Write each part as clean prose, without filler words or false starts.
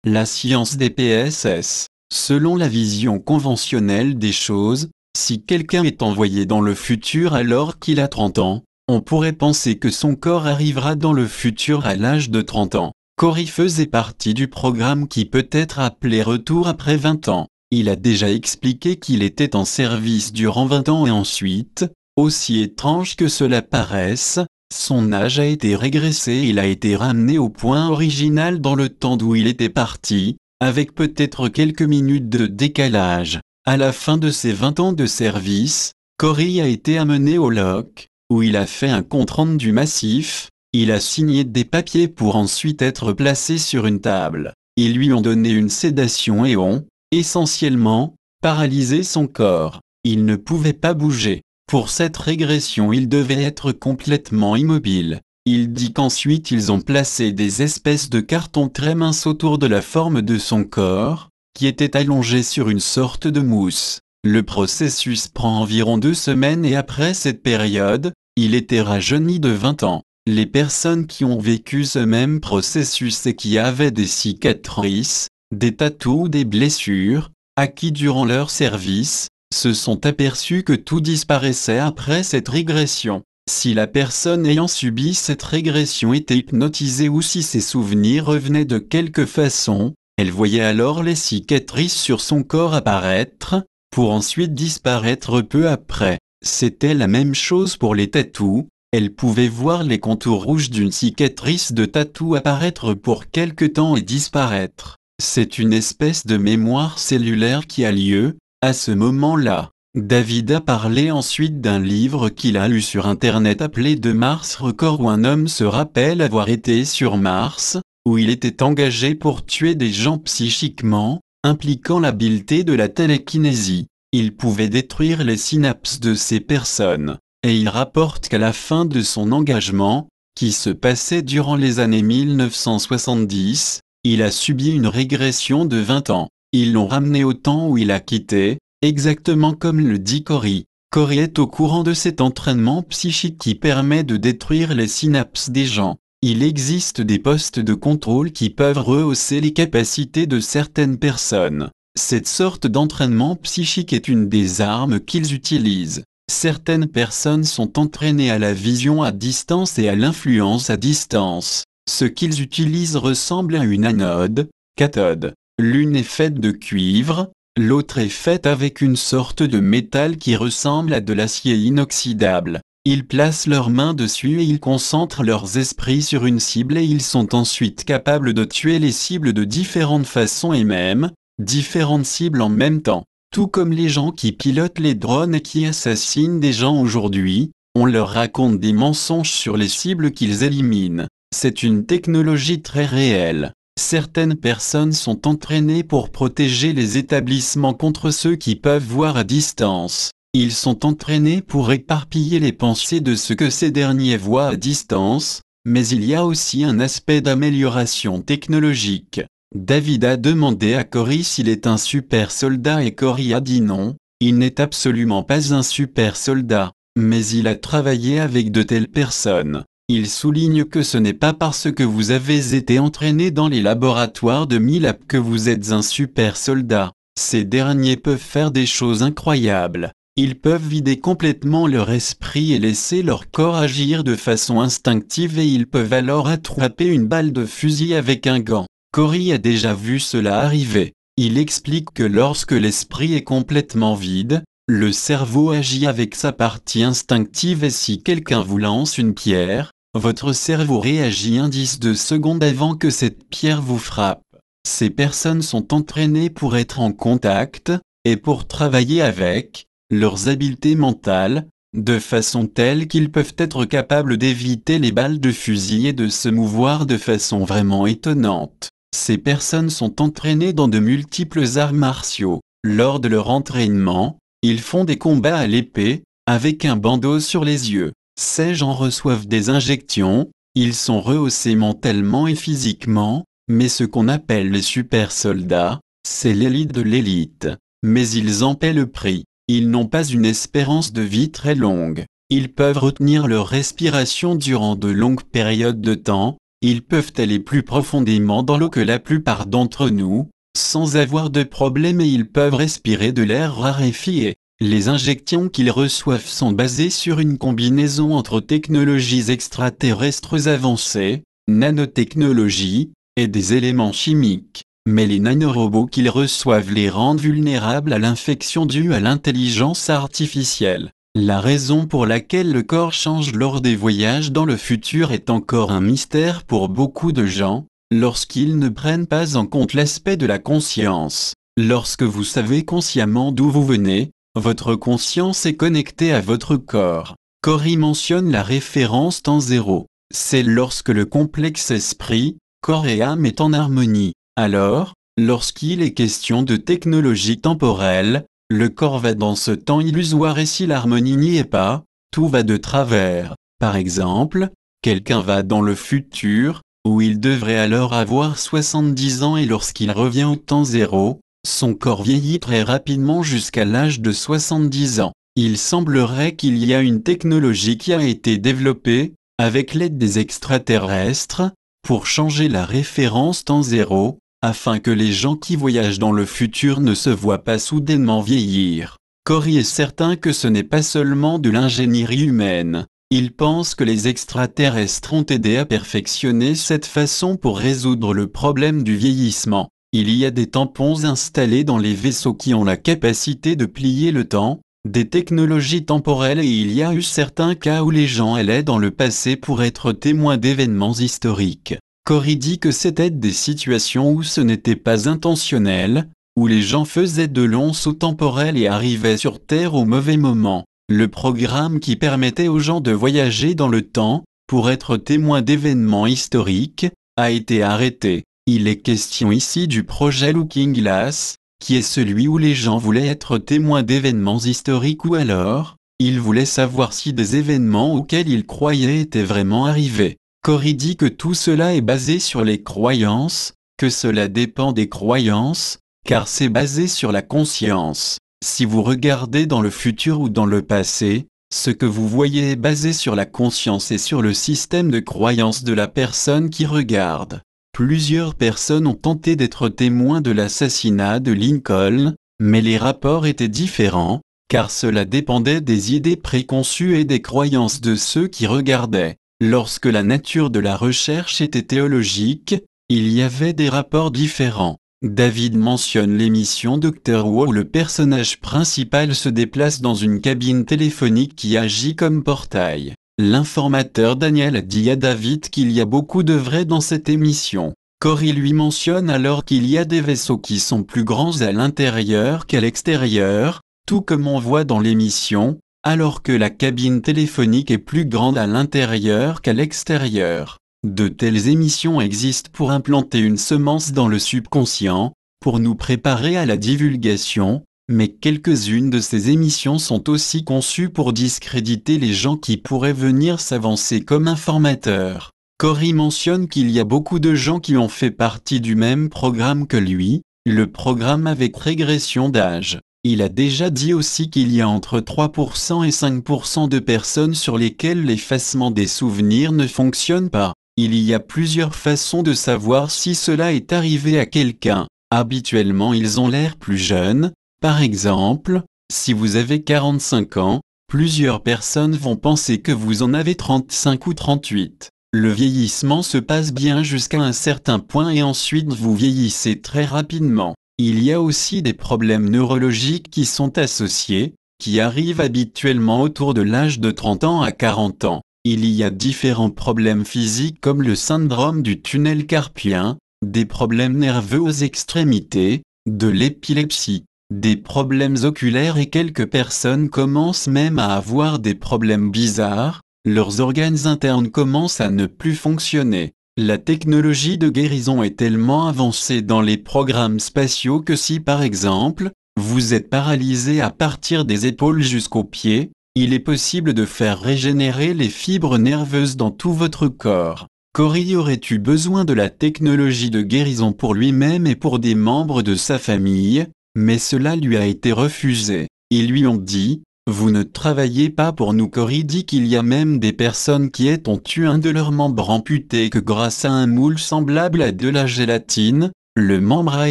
La science des PSS. Selon la vision conventionnelle des choses, si quelqu'un est envoyé dans le futur alors qu'il a 30 ans, on pourrait penser que son corps arrivera dans le futur à l'âge de 30 ans. Corey faisait partie du programme qui peut être appelé Retour après 20 ans. Il a déjà expliqué qu'il était en service durant 20 ans et ensuite, aussi étrange que cela paraisse, son âge a été régressé et il a été ramené au point original dans le temps d'où il était parti, avec peut-être quelques minutes de décalage. À la fin de ses 20 ans de service, Corey a été amené au LOC, où il a fait un compte-rendu massif. Il a signé des papiers pour ensuite être placé sur une table. Ils lui ont donné une sédation et ont, essentiellement, paralysé son corps. Il ne pouvait pas bouger. Pour cette régression, il devait être complètement immobile. Il dit qu'ensuite ils ont placé des espèces de cartons très minces autour de la forme de son corps, qui était allongé sur une sorte de mousse. Le processus prend environ 2 semaines et après cette période, il était rajeuni de 20 ans. Les personnes qui ont vécu ce même processus et qui avaient des cicatrices, des tatous ou des blessures, acquis durant leur service, se sont aperçus que tout disparaissait après cette régression. Si la personne ayant subi cette régression était hypnotisée ou si ses souvenirs revenaient de quelque façon, elle voyait alors les cicatrices sur son corps apparaître, pour ensuite disparaître peu après. C'était la même chose pour les tatous. Elle pouvait voir les contours rouges d'une cicatrice de tatou apparaître pour quelque temps et disparaître. C'est une espèce de mémoire cellulaire qui a lieu, à ce moment-là. David a parlé ensuite d'un livre qu'il a lu sur Internet appelé The Mars Record où un homme se rappelle avoir été sur Mars, où il était engagé pour tuer des gens psychiquement, impliquant l'habileté de la télékinésie. Il pouvait détruire les synapses de ces personnes. Et il rapporte qu'à la fin de son engagement, qui se passait durant les années 1970, il a subi une régression de 20 ans. Ils l'ont ramené au temps où il a quitté, exactement comme le dit Corey. Corey est au courant de cet entraînement psychique qui permet de détruire les synapses des gens. Il existe des postes de contrôle qui peuvent rehausser les capacités de certaines personnes. Cette sorte d'entraînement psychique est une des armes qu'ils utilisent. Certaines personnes sont entraînées à la vision à distance et à l'influence à distance. Ce qu'ils utilisent ressemble à une anode, cathode. L'une est faite de cuivre, l'autre est faite avec une sorte de métal qui ressemble à de l'acier inoxydable. Ils placent leurs mains dessus et ils concentrent leurs esprits sur une cible et ils sont ensuite capables de tuer les cibles de différentes façons et même, différentes cibles en même temps. Tout comme les gens qui pilotent les drones et qui assassinent des gens aujourd'hui, on leur raconte des mensonges sur les cibles qu'ils éliminent. C'est une technologie très réelle. Certaines personnes sont entraînées pour protéger les établissements contre ceux qui peuvent voir à distance. Ils sont entraînés pour éparpiller les pensées de ce que ces derniers voient à distance, mais il y a aussi un aspect d'amélioration technologique. David a demandé à Corey s'il est un super soldat et Corey a dit non, il n'est absolument pas un super soldat, mais il a travaillé avec de telles personnes. Il souligne que ce n'est pas parce que vous avez été entraîné dans les laboratoires de Milab que vous êtes un super soldat. Ces derniers peuvent faire des choses incroyables. Ils peuvent vider complètement leur esprit et laisser leur corps agir de façon instinctive et ils peuvent alors attraper une balle de fusil avec un gant. Corey a déjà vu cela arriver. Il explique que lorsque l'esprit est complètement vide, le cerveau agit avec sa partie instinctive et si quelqu'un vous lance une pierre, votre cerveau réagit un 10 de seconde avant que cette pierre vous frappe. Ces personnes sont entraînées pour être en contact, et pour travailler avec, leurs habiletés mentales, de façon telle qu'ils peuvent être capables d'éviter les balles de fusil et de se mouvoir de façon vraiment étonnante. Ces personnes sont entraînées dans de multiples arts martiaux. Lors de leur entraînement, ils font des combats à l'épée, avec un bandeau sur les yeux. Ces gens reçoivent des injections, ils sont rehaussés mentalement et physiquement, mais ce qu'on appelle les super soldats, c'est l'élite de l'élite. Mais ils en paient le prix. Ils n'ont pas une espérance de vie très longue. Ils peuvent retenir leur respiration durant de longues périodes de temps, ils peuvent aller plus profondément dans l'eau que la plupart d'entre nous, sans avoir de problème, et ils peuvent respirer de l'air raréfié. Les injections qu'ils reçoivent sont basées sur une combinaison entre technologies extraterrestres avancées, nanotechnologie, et des éléments chimiques. Mais les nanorobots qu'ils reçoivent les rendent vulnérables à l'infection due à l'intelligence artificielle. La raison pour laquelle le corps change lors des voyages dans le futur est encore un mystère pour beaucoup de gens, lorsqu'ils ne prennent pas en compte l'aspect de la conscience. Lorsque vous savez consciemment d'où vous venez, votre conscience est connectée à votre corps. Corey mentionne la référence temps zéro. C'est lorsque le complexe esprit, corps et âme est en harmonie. Alors, lorsqu'il est question de technologie temporelle, le corps va dans ce temps illusoire, et si l'harmonie n'y est pas, tout va de travers. Par exemple, quelqu'un va dans le futur, où il devrait alors avoir 70 ans, et lorsqu'il revient au temps zéro, son corps vieillit très rapidement jusqu'à l'âge de 70 ans. Il semblerait qu'il y a une technologie qui a été développée, avec l'aide des extraterrestres, pour changer la référence temps zéro, afin que les gens qui voyagent dans le futur ne se voient pas soudainement vieillir. Corey est certain que ce n'est pas seulement de l'ingénierie humaine. Il pense que les extraterrestres ont aidé à perfectionner cette façon pour résoudre le problème du vieillissement. Il y a des tampons installés dans les vaisseaux qui ont la capacité de plier le temps, des technologies temporelles, et il y a eu certains cas où les gens allaient dans le passé pour être témoins d'événements historiques. Corey dit que c'était des situations où ce n'était pas intentionnel, où les gens faisaient de longs sauts temporels et arrivaient sur Terre au mauvais moment. Le programme qui permettait aux gens de voyager dans le temps, pour être témoins d'événements historiques, a été arrêté. Il est question ici du projet Looking Glass, qui est celui où les gens voulaient être témoins d'événements historiques, ou alors, ils voulaient savoir si des événements auxquels ils croyaient étaient vraiment arrivés. Corey dit que tout cela est basé sur les croyances, que cela dépend des croyances, car c'est basé sur la conscience. Si vous regardez dans le futur ou dans le passé, ce que vous voyez est basé sur la conscience et sur le système de croyance de la personne qui regarde. Plusieurs personnes ont tenté d'être témoins de l'assassinat de Lincoln, mais les rapports étaient différents, car cela dépendait des idées préconçues et des croyances de ceux qui regardaient. Lorsque la nature de la recherche était théologique, il y avait des rapports différents. David mentionne l'émission Dr. Who où le personnage principal se déplace dans une cabine téléphonique qui agit comme portail. L'informateur Daniel a dit à David qu'il y a beaucoup de vrai dans cette émission. Corey lui mentionne alors qu'il y a des vaisseaux qui sont plus grands à l'intérieur qu'à l'extérieur, tout comme on voit dans l'émission, alors que la cabine téléphonique est plus grande à l'intérieur qu'à l'extérieur. De telles émissions existent pour implanter une semence dans le subconscient, pour nous préparer à la divulgation, mais quelques-unes de ces émissions sont aussi conçues pour discréditer les gens qui pourraient venir s'avancer comme informateurs. Corey mentionne qu'il y a beaucoup de gens qui ont fait partie du même programme que lui, le programme avec régression d'âge. Il a déjà dit aussi qu'il y a entre 3% et 5% de personnes sur lesquelles l'effacement des souvenirs ne fonctionne pas. Il y a plusieurs façons de savoir si cela est arrivé à quelqu'un. Habituellement, ils ont l'air plus jeunes. Par exemple, si vous avez 45 ans, plusieurs personnes vont penser que vous en avez 35 ou 38. Le vieillissement se passe bien jusqu'à un certain point et ensuite vous vieillissez très rapidement. Il y a aussi des problèmes neurologiques qui sont associés, qui arrivent habituellement autour de l'âge de 30 ans à 40 ans. Il y a différents problèmes physiques comme le syndrome du tunnel carpien, des problèmes nerveux aux extrémités, de l'épilepsie, des problèmes oculaires, et quelques personnes commencent même à avoir des problèmes bizarres, leurs organes internes commencent à ne plus fonctionner. La technologie de guérison est tellement avancée dans les programmes spatiaux que si par exemple, vous êtes paralysé à partir des épaules jusqu'aux pieds, il est possible de faire régénérer les fibres nerveuses dans tout votre corps. Corey aurait eu besoin de la technologie de guérison pour lui-même et pour des membres de sa famille, mais cela lui a été refusé. Ils lui ont dit, Vous ne travaillez pas pour nous. Cory dit qu'il y a même des personnes qui ont eu un de leurs membres amputé que grâce à un moule semblable à de la gélatine, le membre a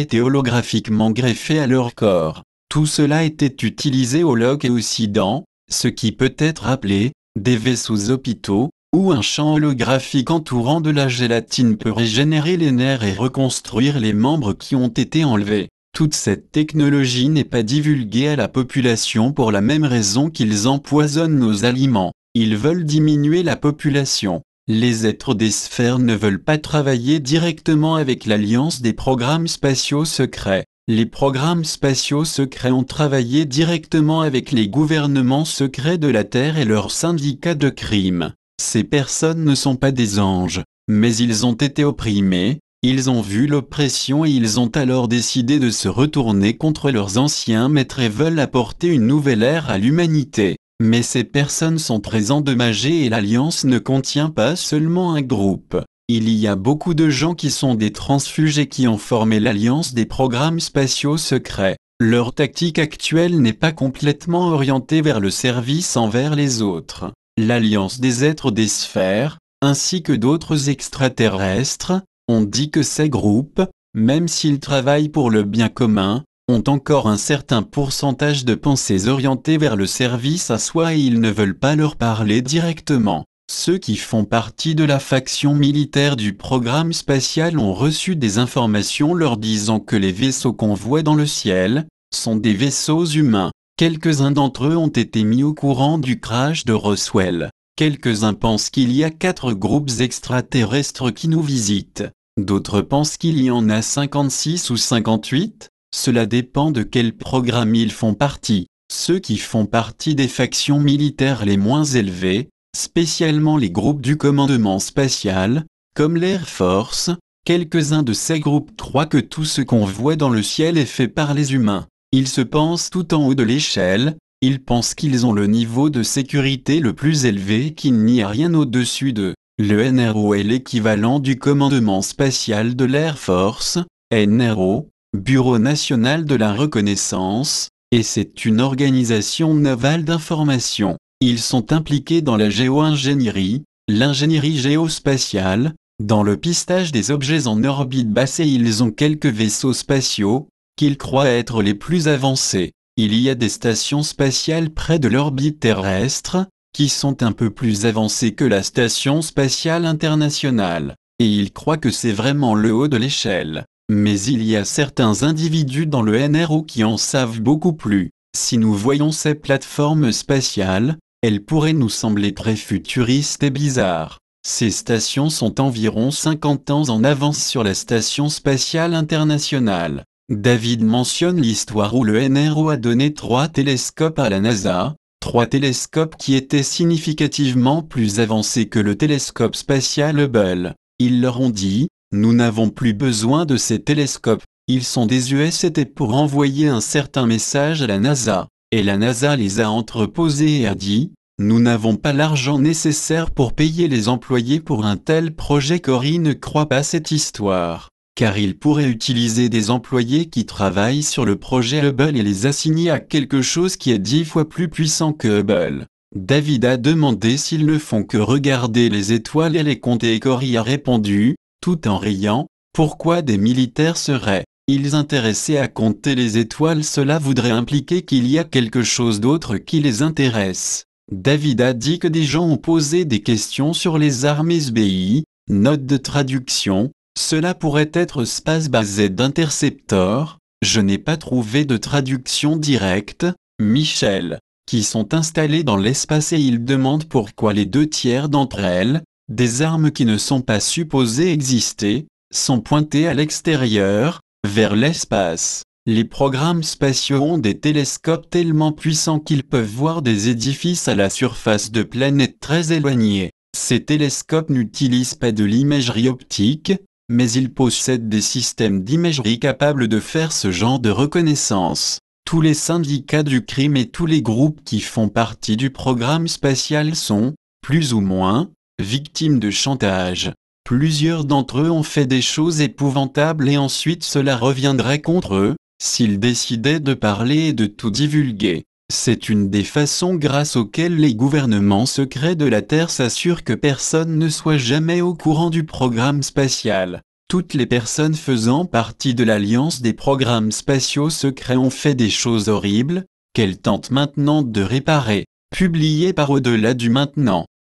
été holographiquement greffé à leur corps. Tout cela était utilisé au log et aussi dans, ce qui peut être appelé, des vaisseaux hôpitaux, où un champ holographique entourant de la gélatine peut régénérer les nerfs et reconstruire les membres qui ont été enlevés. Toute cette technologie n'est pas divulguée à la population pour la même raison qu'ils empoisonnent nos aliments. Ils veulent diminuer la population. Les êtres des sphères ne veulent pas travailler directement avec l'Alliance des programmes spatiaux secrets. Les programmes spatiaux secrets ont travaillé directement avec les gouvernements secrets de la Terre et leurs syndicats de crime. Ces personnes ne sont pas des anges, mais ils ont été opprimés, ils ont vu l'oppression et ils ont alors décidé de se retourner contre leurs anciens maîtres et veulent apporter une nouvelle ère à l'humanité. Mais ces personnes sont très endommagées et l'Alliance ne contient pas seulement un groupe. Il y a beaucoup de gens qui sont des transfuges et qui ont formé l'Alliance des programmes spatiaux secrets. Leur tactique actuelle n'est pas complètement orientée vers le service envers les autres. L'Alliance des êtres des sphères, ainsi que d'autres extraterrestres, ont dit que ces groupes, même s'ils travaillent pour le bien commun, ont encore un certain pourcentage de pensées orientées vers le service à soi et ils ne veulent pas leur parler directement. Ceux qui font partie de la faction militaire du programme spatial ont reçu des informations leur disant que les vaisseaux qu'on voit dans le ciel sont des vaisseaux humains. Quelques-uns d'entre eux ont été mis au courant du crash de Roswell. Quelques-uns pensent qu'il y a 4 groupes extraterrestres qui nous visitent. D'autres pensent qu'il y en a 56 ou 58. Cela dépend de quel programme ils font partie. Ceux qui font partie des factions militaires les moins élevées, spécialement les groupes du commandement spatial, comme l'Air Force, quelques-uns de ces groupes croient que tout ce qu'on voit dans le ciel est fait par les humains. Ils se pensent tout en haut de l'échelle, ils pensent qu'ils ont le niveau de sécurité le plus élevé et qu'il n'y a rien au-dessus d'eux. Le NRO est l'équivalent du commandement spatial de l'Air Force, NRO, Bureau national de la reconnaissance, et c'est une organisation navale d'information. Ils sont impliqués dans la géo-ingénierie, l'ingénierie géospatiale, dans le pistage des objets en orbite basse et ils ont quelques vaisseaux spatiaux, qu'ils croient être les plus avancés. Il y a des stations spatiales près de l'orbite terrestre, qui sont un peu plus avancées que la Station spatiale internationale, et ils croient que c'est vraiment le haut de l'échelle. Mais il y a certains individus dans le NRO qui en savent beaucoup plus. Si nous voyons ces plateformes spatiales, elles pourraient nous sembler très futuristes et bizarres. Ces stations sont environ 50 ans en avance sur la Station spatiale internationale. David mentionne l'histoire où le NRO a donné 3 télescopes à la NASA, 3 télescopes qui étaient significativement plus avancés que le télescope spatial Hubble. Ils leur ont dit, nous n'avons plus besoin de ces télescopes, ils sont désuets. C'était pour envoyer un certain message à la NASA, et la NASA les a entreposés et a dit, nous n'avons pas l'argent nécessaire pour payer les employés pour un tel projet. Cory ne croit pas cette histoire, car il pourrait utiliser des employés qui travaillent sur le projet Hubble et les assigner à quelque chose qui est 10 fois plus puissant que Hubble. David a demandé s'ils ne font que regarder les étoiles et les compter et Cory a répondu, tout en riant, pourquoi des militaires seraient-ils intéressés à compter les étoiles? Cela voudrait impliquer qu'il y a quelque chose d'autre qui les intéresse. David a dit que des gens ont posé des questions sur les armes SBI, note de traduction, cela pourrait être Space Based Interceptor, je n'ai pas trouvé de traduction directe, Michel, qui sont installés dans l'espace et ils demandent pourquoi les 2/3 d'entre elles, des armes qui ne sont pas supposées exister, sont pointées à l'extérieur, vers l'espace. Les programmes spatiaux ont des télescopes tellement puissants qu'ils peuvent voir des édifices à la surface de planètes très éloignées. Ces télescopes n'utilisent pas de l'imagerie optique, mais ils possèdent des systèmes d'imagerie capables de faire ce genre de reconnaissance. Tous les syndicats du crime et tous les groupes qui font partie du programme spatial sont, plus ou moins, victimes de chantage. Plusieurs d'entre eux ont fait des choses épouvantables et ensuite cela reviendrait contre eux, s'ils décidaient de parler et de tout divulguer. C'est une des façons grâce auxquelles les gouvernements secrets de la Terre s'assurent que personne ne soit jamais au courant du programme spatial. Toutes les personnes faisant partie de l'alliance des programmes spatiaux secrets ont fait des choses horribles, qu'elles tentent maintenant de réparer. Publié par Au-delà du maintenant.